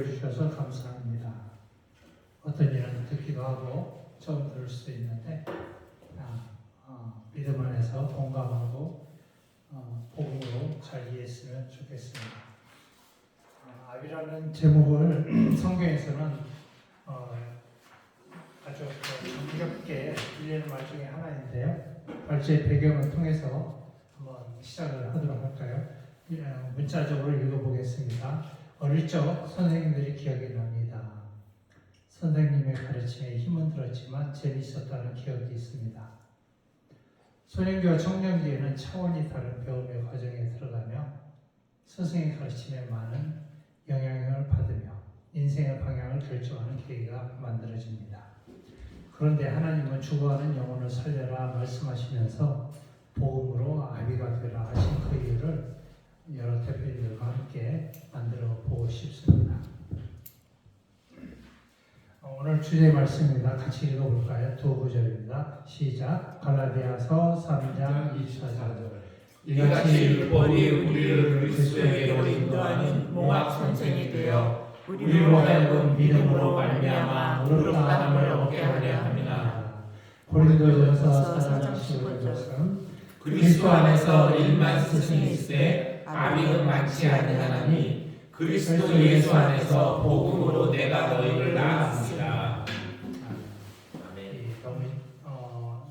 들어주셔서 감사합니다. 어떤 일은 듣기도 하고 처음 들을 수도 있는데 믿음 안에서 공감하고 복음으로 잘 이해했으면 좋겠습니다. 아비라는 제목을 성경에서는 아주 정겹게 들리는 말 중에 하나인데요. 발제의 배경을 통해서 한번 시작을 하도록 할까요? 문자적으로 읽어보겠습니다. 어릴 적 선생님들이 기억이 납니다. 선생님의 가르침에 힘은 들었지만 재미있었다는 기억이 있습니다. 소년기와 청년기에는 차원이 다른 배움의 과정에 들어가며 스승의 가르침에 많은 영향을 받으며 인생의 방향을 결정하는 계기가 만들어집니다. 그런데 하나님은 죽어가는 영혼을 살려라 말씀하시면서 복음으로 아비가 되라 하신 그 이유를 여러 대표님들과 함께 만들어 보고 싶습니다. 오늘 주제의 말씀입니다. 같이 읽어볼까요? 두 구절입니다. 시작. 갈라디아서 3장 24절. 이같이 율법이 우리를 그리스도에게로 인도하는 몽학 선생이 되어 우리로 하여금 믿음으로 말미암아 의롭다함을 얻게 하려 함이라. 고린도전서 4장 15절. 그리스도 안에서 일만 스승이 있으되 아비는 많지 아니하나니 그리스도 예수 안에서 복음으로 내가 너희를 낳았습니다. 너무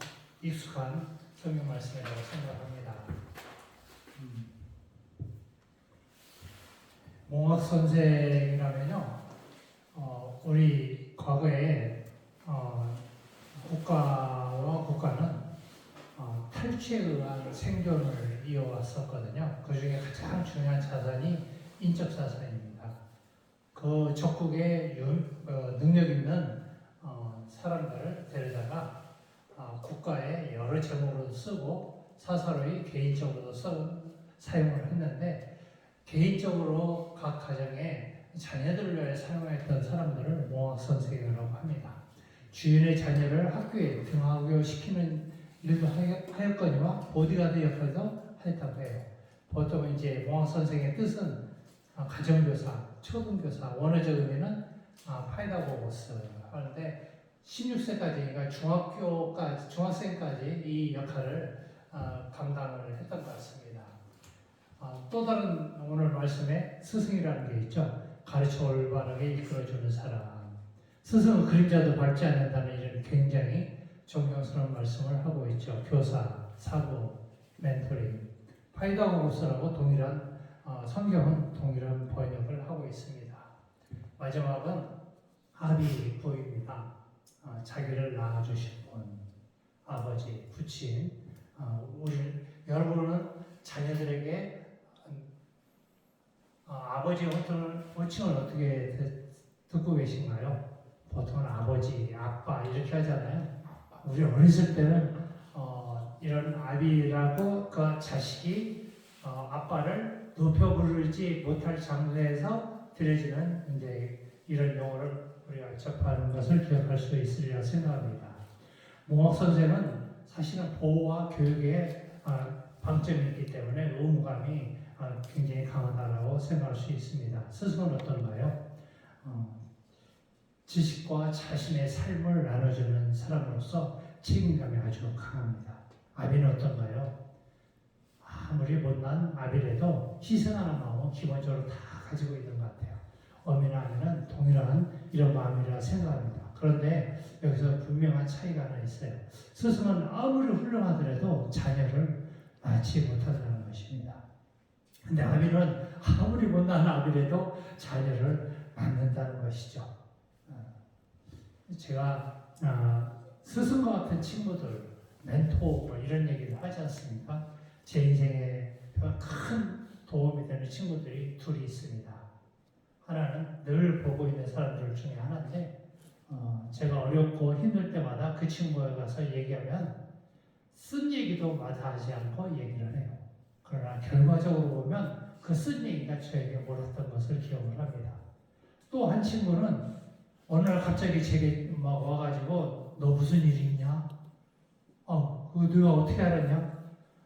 익숙한 성경 말씀이라고 생각합니다. 몽학 선생이라면요, 우리 과거에 국가는 탈취에 의한 생존을 이어왔었거든요. 그 중에 가장 중요한 자산이 인적 자산입니다. 그 적국에 능력 있는 사람들을 데려다가 국가의 여러 제목으로 쓰고 사사로이 개인적으로도 사용을 했는데, 개인적으로 각 가정에 자녀들을 위해 사용했던 사람들을 몽학 선생이라고 합니다. 주인의 자녀를 학교에 등하교시키는 일도 하였거니와 보디가드 역할도 했다고 해요. 보통 이제 몽학 선생의 뜻은 가정교사, 초등교사, 원어적 의미는 파이다고고스 하는데 16세까지, 그러니까 중학생까지 이 역할을 감당을 했던 것 같습니다. 또 다른 오늘 말씀에 스승이라는 게 있죠. 가르쳐 올바르게 이끌어주는 사람. 스승은 그림자도 밟지 않는다는 이런 굉장히 존경스러운 말씀을 하고 있죠. 교사, 사고, 멘토링. 파이다고고스라고 동일한 성경은 동일한 번역을 하고 있습니다. 마지막은 아비 부입니다. 자기를 낳아주신 분, 아버지, 부친. 여러분은 자녀들에게 아버지의 호칭을 어떻게 듣고 계신가요? 보통은 아버지, 아빠 이렇게 하잖아요. 우리 어렸을 때는 이런 아비라고 그 자식이 아빠를 높여 부르지 못할 장소에서 들여지는 이제 이런 용어를 우리가 접하는 것을 기억할 수 있으리라 생각합니다. 몽학 선생은 사실은 보호와 교육에 방점이 있기 때문에 의무감이 굉장히 강하다고 생각할 수 있습니다. 스승은 어떤가요? 지식과 자신의 삶을 나눠주는 사람으로서 책임감이 아주 강합니다. 아비는 어떤가요? 아무리 못난 아비라도 희생하는 마음은 기본적으로 다 가지고 있는 것 같아요. 어미나 아비는 동일한 이런 마음이라 생각합니다. 그런데 여기서 분명한 차이가 하나 있어요. 스승은 아무리 훌륭하더라도 자녀를 낳지 못한다는 것입니다. 근데 아비는 아무리 못난 아비라도 자녀를 낳는다는 것이죠. 제가 스승과 같은 친구들, 멘토 뭐 이런 얘기를 하지 않습니까? 제 인생에 큰 도움이 되는 친구들이 둘이 있습니다. 하나는 늘 보고 있는 사람들 중에 하나인데, 제가 어렵고 힘들 때마다 그 친구에 가서 얘기하면 쓴 얘기도 마다하지 않고 얘기를 해요. 그러나 결과적으로 보면 그 쓴 얘기가 저에게 옳았던 것을 기억을 합니다. 또 한 친구는 어느 날 갑자기 제게 막 와가지고 너 무슨 일 있냐? 그거 네가 어떻게 알았냐?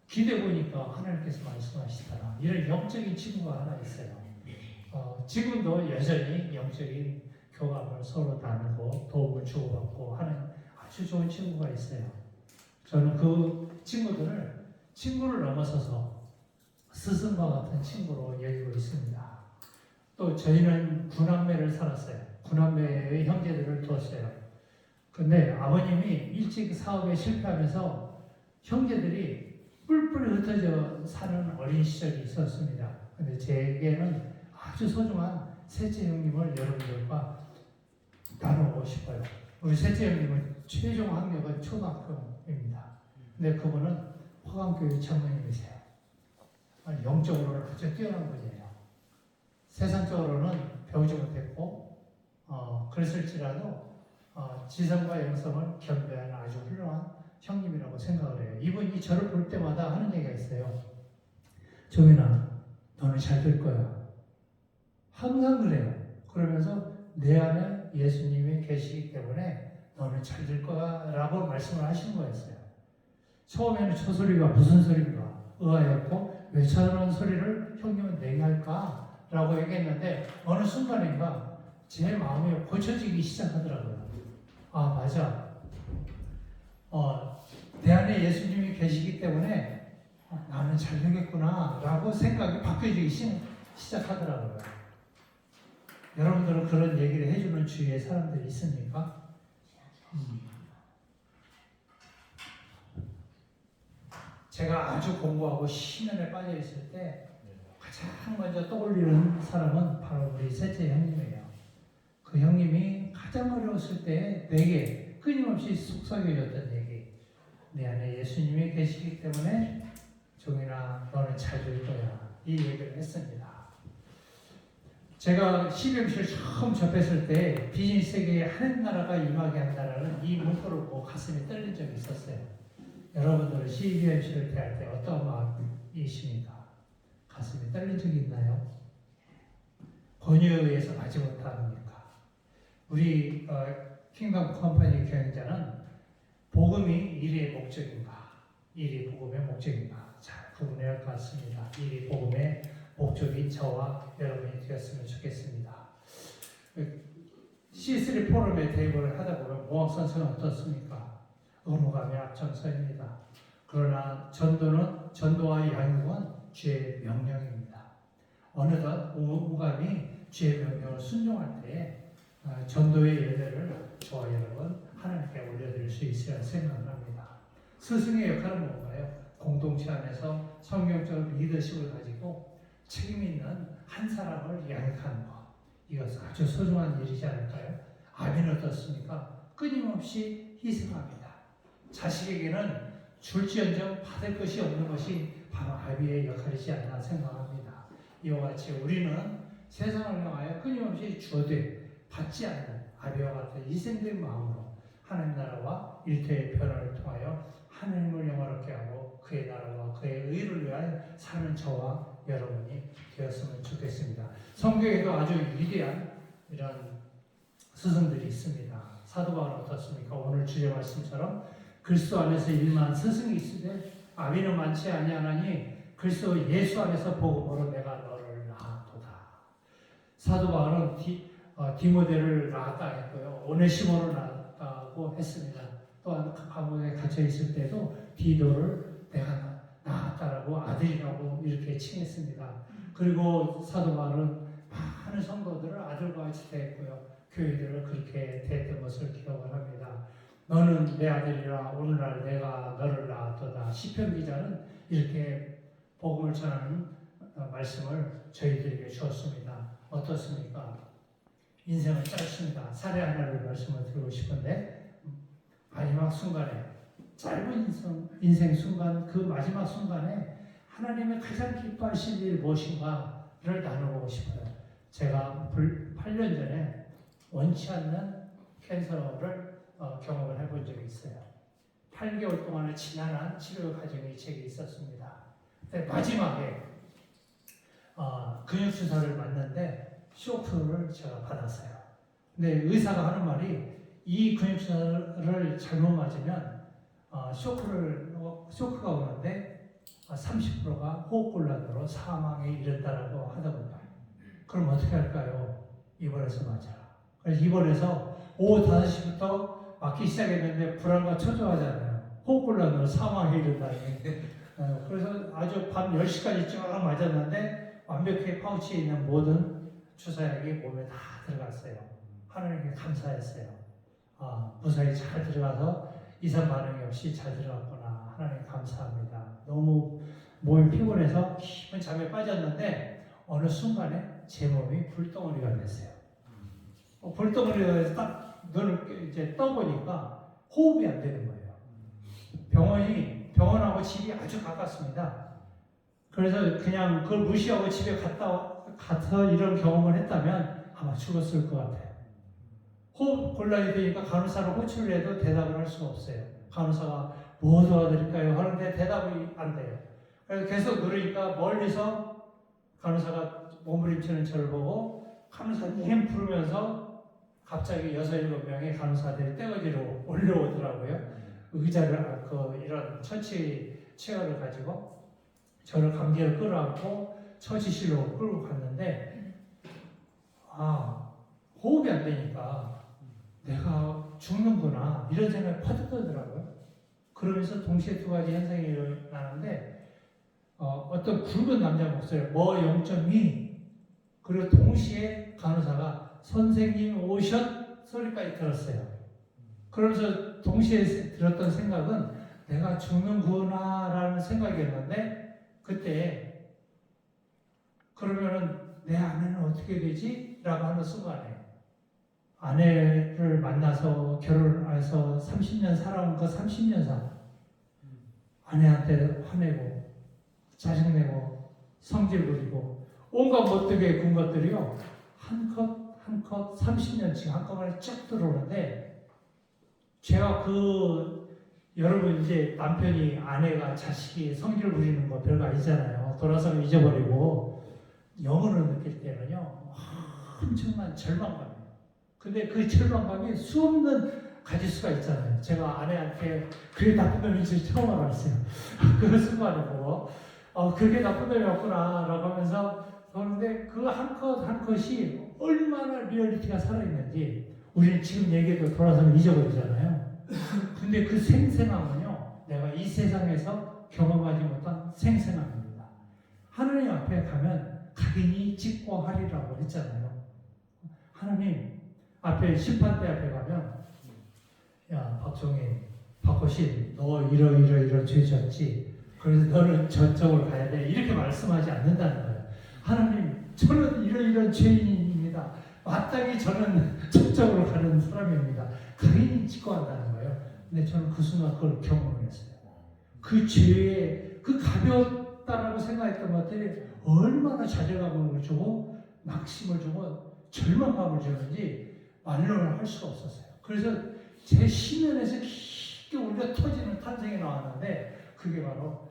기대 보니까 하나님께서 말씀하시더라. 이런 영적인 친구가 하나 있어요. 지금도 여전히 영적인 교감을 서로 나누고 도움을 주고받고 하는 아주 좋은 친구가 있어요. 저는 그 친구를 넘어서서 스승과 같은 친구로 여기고 있습니다. 또 저희는 구남매를 살았어요. 구남매의 형제들을 두었어요. 근데 아버님이 일찍 사업에 실패하면서 형제들이 뿔뿔이 흩어져 사는 어린 시절이 있었습니다. 근데 제게는 아주 소중한 셋째 형님을 여러분들과 나누고 싶어요. 우리 셋째 형님은 최종 학력은 초등학교입니다. 근데 그분은 화강교회 장로님이세요. 영적으로는 아주 뛰어난 분이에요. 세상적으로는 배우지 못했고 그랬을지라도 지성과 영성을 겸비한 아주 훌륭한 형님이라고 생각을 해요. 이분이 저를 볼 때마다 하는 얘기가 있어요. 종인아, 너는 잘 될 거야. 항상 그래요. 그러면서 내 안에 예수님이 계시기 때문에 너는 잘 될 거야 라고 말씀을 하신 거였어요. 처음에는 저 소리가 무슨 소리인가 의아했고 왜 저런 소리를 형님은 내게 할까? 라고 얘기했는데 어느 순간인가 제 마음이 고쳐지기 시작하더라고요. 아 맞아. 내 안에 예수님이 계시기 때문에 나는 잘 되겠구나 라고 생각이 바뀌어지기 시작하더라고요. 여러분들은 그런 얘기를 해주는 주위에 사람들이 있습니까? 제가 아주 공부하고 심연에 빠져 있을 때 가장 먼저 떠올리는 사람은 바로 우리 셋째 형님이에요. 그 형님이 가장 어려웠을 때 내게 끊임없이 속삭여줬던 얘기. 내 안에 예수님이 계시기 때문에 종인아 너는 잘 될 거야. 이 얘기를 했습니다. 제가 CBMC를 처음 접했을 때 비즈니스 세계에 하늘나라가 임하게 한다라는 이 문구를 보고 가슴이 떨린 적이 있었어요. 여러분들은 CBMC를 대할 때 어떤 마음이십니까? 가슴이 떨린 적이 있나요? 권유에 의해서 가지 못합니까? 우리 킹덤 컴퍼니 경영자는 복음이 일의 목적인가? 일이 복음의 목적인가? 잘 구분해야 할 것 같습니다. 일이 복음의 목적인 저와 여러분이 되었으면 좋겠습니다. C3 포럼에 대입을 하다 보면 모학 선생은 어떻습니까? 의무감이 앞장서입니다. 그러나 전도와 양육은 주의 명령입니다. 어느덧 의무감이 주의 명령을 순종할 때 전도의 예배를 저와 여러분 하나님께 올려드릴 수 있어야 생각을 합니다. 스승의 역할은 뭔가요? 공동체 안에서 성경적 리더십을 가지고 책임 있는 한 사람을 양육하는 것. 이것은 아주 소중한 일이지 않을까요? 아비는 어떻습니까? 끊임없이 희생합니다. 자식에게는 줄지언정 받을 것이 없는 것이 바로 아비의 역할이지 않나 생각합니다. 이와 같이 우리는 세상을 향하여 끊임없이 주어되 받지 않는 아비와 같은 희생된 마음으로 하나님 나라와 일터의 변화를 통하여 하나님을 영화롭게 하고 그의 나라와 그의 의를 위하여 사는 저와 여러분이 되었으면 좋겠습니다. 성경에도 아주 위대한 이런 스승들이 있습니다. 사도 바울은 어떻습니까? 오늘 주제 말씀처럼 그리스도 안에서 일만 스승이 있으되 아비는 많지 아니하나니 그리스도 예수 안에서 복음으로 내가 너를 낳았도다. 사도 바울은 디모데를 낳았다 했고요. 오네시모를 낳았다고 했습니다. 또한 감옥에 갇혀 있을 때도 디도를 내가 낳았다라고 아들이라고 이렇게 칭했습니다. 그리고 사도 바울은 많은 성도들을 아들과 같이 대했고요. 교회들을 그렇게 대했던 것을 기억을 합니다. 너는 내 아들이라 오늘날 내가 너를 낳았도다. 시편 기자는 이렇게 복음을 전하는 말씀을 저희들에게 주었습니다. 어떻습니까? 인생은 짧습니다. 사례 하나를 말씀을 드리고 싶은데 마지막 순간에 짧은 인생 순간 그 마지막 순간에 하나님의 가장 기뻐하실 일 무엇인가를 나눠보고 싶어요. 제가 8년 전에 원치 않는 캔서를 경험을 해본 적이 있어요. 8개월 동안의 지난한 치료 과정이 제게 있었습니다. 근데 마지막에 근육주사를 맞는데 쇼크를 제가 받았어요. 근데 의사가 하는 말이 이 근육주사를 잘못 맞으면 쇼크가 오는데 30%가 호흡곤란으로 사망에 이른다라고 하더군요. 그럼 어떻게 할까요? 입원해서 맞아. 그래서 입원해서 오후 5시부터 맞기 시작했는데 불안과 초조하잖아요. 호흡곤란으로 사망에 이른다니. 그래서 아주 밤 10시까지 쭉 맞았는데 완벽히 파우치에 있는 모든 주사약이 몸에 다 들어갔어요. 하나님께 감사했어요. 무사히 잘 들어가서 이상 반응이 없이 잘 들어갔구나. 하나님 감사합니다. 너무 몸이 피곤해서 깊은 잠에 빠졌는데 어느 순간에 제 몸이 불덩어리가 됐어요. 불덩어리가 돼서 딱 눈을 이제 떠보니까 호흡이 안 되는 거예요. 병원하고 집이 아주 가깝습니다. 그래서 그냥 그걸 무시하고 집에 가서 이런 경험을 했다면 아마 죽었을 것 같아요. 호흡 곤란이 되니까 간호사를 호출을 해도 대답을 할 수가 없어요. 간호사가 뭐 도와드릴까요? 하는데 대답이 안 돼요. 그래서 계속 누르니까 멀리서 간호사가 몸부림치는 저를 보고 간호사님 부르면서 갑자기 6, 7명의 간호사들이 떼거지로 올려오더라고요. 의자를 이런 처치 체어를 가지고 저를 감기를 끌어안고 처치실로 끌고 갔는데 호흡이 안 되니까 내가 죽는구나 이런 생각이 퍼뜩 들더라고요. 그러면서 동시에 두 가지 현상이 일어나는데 어떤 굵은 남자 목소리 뭐 0.2 그리고 동시에 간호사가 선생님 오셨 소리까지 들었어요. 그러면서 동시에 들었던 생각은 내가 죽는구나라는 생각이었는데 그때 그러면은 내 아내는 어떻게 되지? 라고 하는 순간에 아내를 만나서 결혼해서 30년 살아온 거 30년 사 아내한테 화내고 짜증내고 성질 부리고 온갖 못되게 군 것들이요 한 컷 30년씩 한꺼번에 쭉 들어오는데 제가 여러분 이제 남편이 아내가 자식이 성질 부리는 거 별거 아니잖아요. 돌아서면 잊어버리고 영혼을 느낄 때는요 엄청난 절망감이에요. 근데 그 절망감이 수없는 가지수가 있잖아요. 제가 아내한테 그게 나쁜 놈인지 처음 알았어요. 그 순간에 보고 그게 나쁜 놈이었구나 라고 하면서 그런데 그 한 컷이 얼마나 리얼리티가 살아있는지 우리는 지금 얘기해도 돌아서면 잊어버리잖아요. 근데 그 생생함은요 내가 이 세상에서 경험하지 못한 생생함입니다. 하나님 앞에 가면 각인이 찍고 하리라고 했잖아요. 하나님 앞에 심판대 앞에 가면 야 박종인 박호신 너 이런 죄 졌지 그래서 너는 저쪽으로 가야 돼 이렇게 말씀하지 않는다는 거예요. 하나님 저는 이런 죄인입니다. 마땅히 저는 저쪽으로 가는 사람입니다. 각인이 찍고 한다는 거예요. 근데 저는 그 순간 그걸 경험을 했어요. 그 죄에 그 가볍다라고 생각했던 것들이 얼마나 자괴감을 주고 낙심을 주고 절망감을 주는지 말로는 할 수가 없었어요. 그래서 제 심연에서 깊게 울려 터지는 탄생이 나왔는데 그게 바로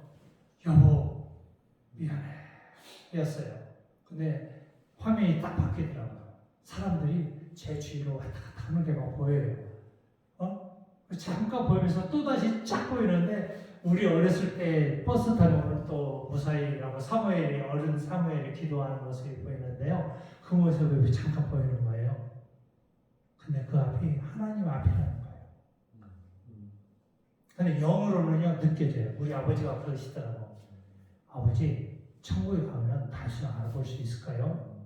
여보 미안해 였어요. 근데 화면이 딱 바뀌더라고요. 사람들이 제 주위로 왔다 갔다 하는 게 막 보여요. 잠깐 보이면서 또다시 쫙 보이는데 우리 어렸을 때 버스 타고 또 무사히라고 어른 사무엘이 기도하는 모습이 보이는데요. 그 모습이 잠깐 보이는 거예요. 근데 그 앞이 하나님 앞이라는 거예요. 근데 영으로는요 느껴져요. 우리 아버지가 그러시더라고. 아버지 천국에 가면 다시 알아볼 수 있을까요?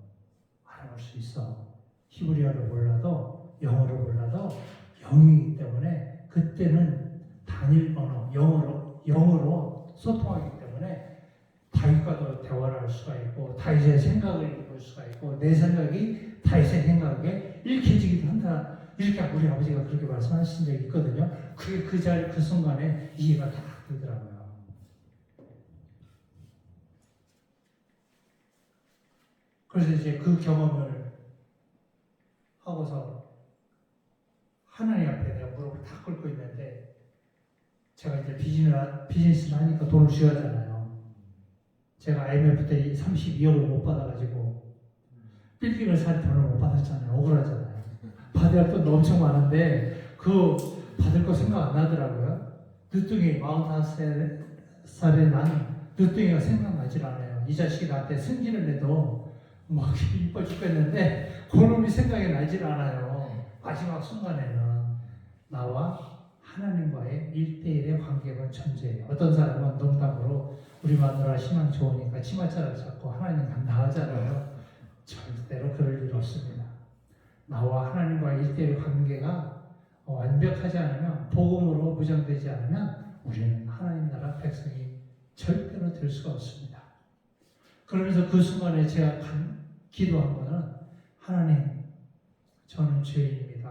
알아볼 수 있어. 히브리어를 몰라도 영어를 몰라도 영이기 때문에 그때는 단일 언어 영어로 소통하기 때문에 다윗과도 대화를 할 수가 있고 다윗의 생각을 읽을 수가 있고 내 생각이 다윗의 생각에 읽혀지기도 한다. 이렇게 우리 아버지가 그렇게 말씀하신 적이 있거든요. 그게 그 순간에 이해가 다 되더라고요. 그래서 이제 그 경험을 하고서 하나님 앞에 내가 무릎을 다 꿇고 있는데 제가 이제 비즈니스를 하니까 돈을 줘야 하잖아요. 제가 IMF 때 32억을 못 받아가지고 빌딩을 살 돈을 못 받았잖아요. 억울하잖아요. 받아야 할 돈도 엄청 많은데 그 받을 거 생각 안 나더라고요. 늦둥이 45살에 난 늦둥이가 생각나질 않아요. 이 자식이 나한테 승진을 해도 뭐 이뻐 죽겠는데 그놈이 생각이 나질 않아요. 마지막 순간에는 나와 하나님과의 1대1의 관계가 존재해요. 어떤 사람은 농담으로 우리 마누라 신앙 좋으니까 치마자를 잡고 하나님 간다 하잖아요. 절대로 그럴 일 없습니다. 나와 하나님과의 1대1 관계가 완벽하지 않으면, 복음으로 무장되지 않으면 우리는 하나님 나라 백성이 절대로 될 수가 없습니다. 그러면서 그 순간에 제가 기도한 거는, 하나님, 저는 죄인입니다.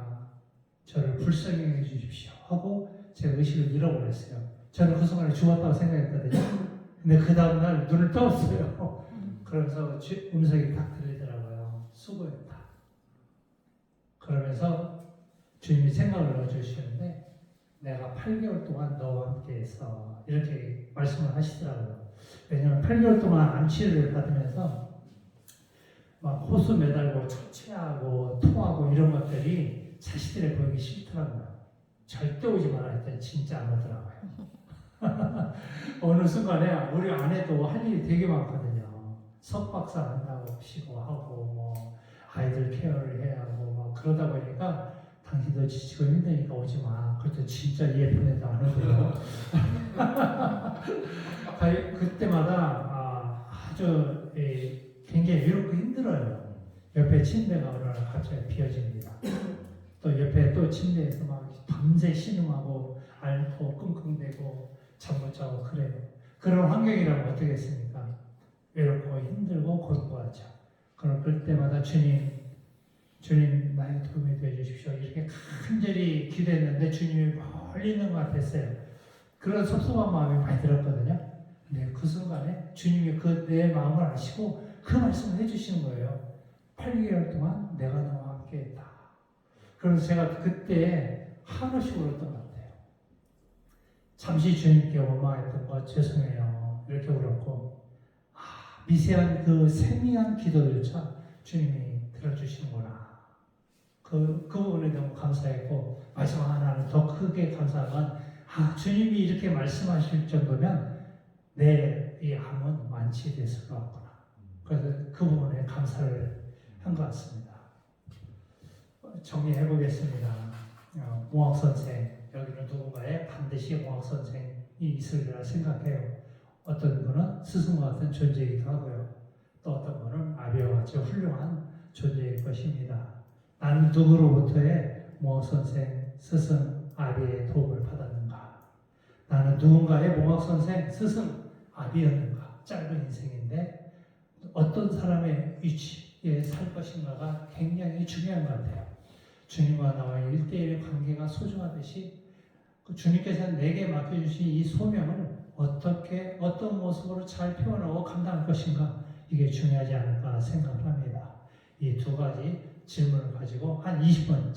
저를 불쌍히 해 주십시오 하고 제가 의식을 잃어버렸어요. 저는 그 순간에 죽었다고 생각했거든요. 근데 그 다음날 눈을 떴어요. 그러면서 음성이 딱 들리더라고요. 수고했다. 그러면서 주님이 생각을 넣어주시는데, 내가 8개월 동안 너와 함께 했어, 이렇게 말씀을 하시더라고요. 왜냐하면 8개월 동안 암 치료를 받으면서 막 호수 매달고 초췌하고 토하고 이런 것들이 자식들에 보이기 싫더라고요. 절대 오지 마라 했더니 진짜 안 오더라고요. 어느 순간에 우리 아내도 할 일이 되게 많거든요. 석박사 한다고 시고하고 뭐 아이들 케어를 해야 하고 막 그러다 보니까, 당신도 지치고 힘드니까 오지 마. 그때 진짜 예쁜애도 안 오고요. 그때마다 아주 굉장히 외롭고 힘들어요. 옆에 침대가 어느 날 갑자기 비어집니다. 또 옆에 또 침대에서 막 밤새 신음하고 앓고 끙끙대고 잠 못 자고 그래요. 그런 환경이라면 어떻겠습니까? 외롭고 힘들고 고통하죠. 그럼 그때마다 주님 나의 도움이 되어 주십시오, 이렇게 간절히 기도했는데 주님이 멀리 있는 것 같았어요. 그런 섭섭한 마음이 많이 들었거든요. 근데 그 순간에 주님이 내 마음을 아시고 그 말씀을 해주시는 거예요. 8개월 동안 내가 너와 함께 했다. 그래서 제가 그때 한없이 울었던 것 같아요. 잠시 주님께 원망했던 것 죄송해요, 이렇게 울었고, 미세한 그 세미한 기도조차 주님이 들어주시는구나. 그 부분에 너무 감사했고, 마지막 하나는 더 크게 감사한 건, 주님이 이렇게 말씀하실 정도면 내 이 암은 완치될 수가 없구나. 그래서 그 부분에 감사를 한 것 같습니다. 정리해 보겠습니다. 몽학 선생, 여기는 누군가의 반드시 몽학 선생이 있으리라 생각해요. 어떤 분은 스승과 같은 존재이기도 하고요. 또 어떤 분은 아비와 같이 훌륭한 존재일 것입니다. 나는 누구로부터의 몽학 선생, 스승, 아비의 도움을 받았는가? 나는 누군가의 몽학 선생, 스승, 아비였는가? 짧은 인생인데 어떤 사람의 위치에 살 것인가가 굉장히 중요한 것 같아요. 주님과 나와의 1대1의 관계가 소중하듯이, 주님께서는 내게 맡겨주신 이 소명을 어떤 모습으로 잘 표현하고 감당할 것인가, 이게 중요하지 않을까 생각을 합니다. 이 두 가지 질문을 가지고 한 20분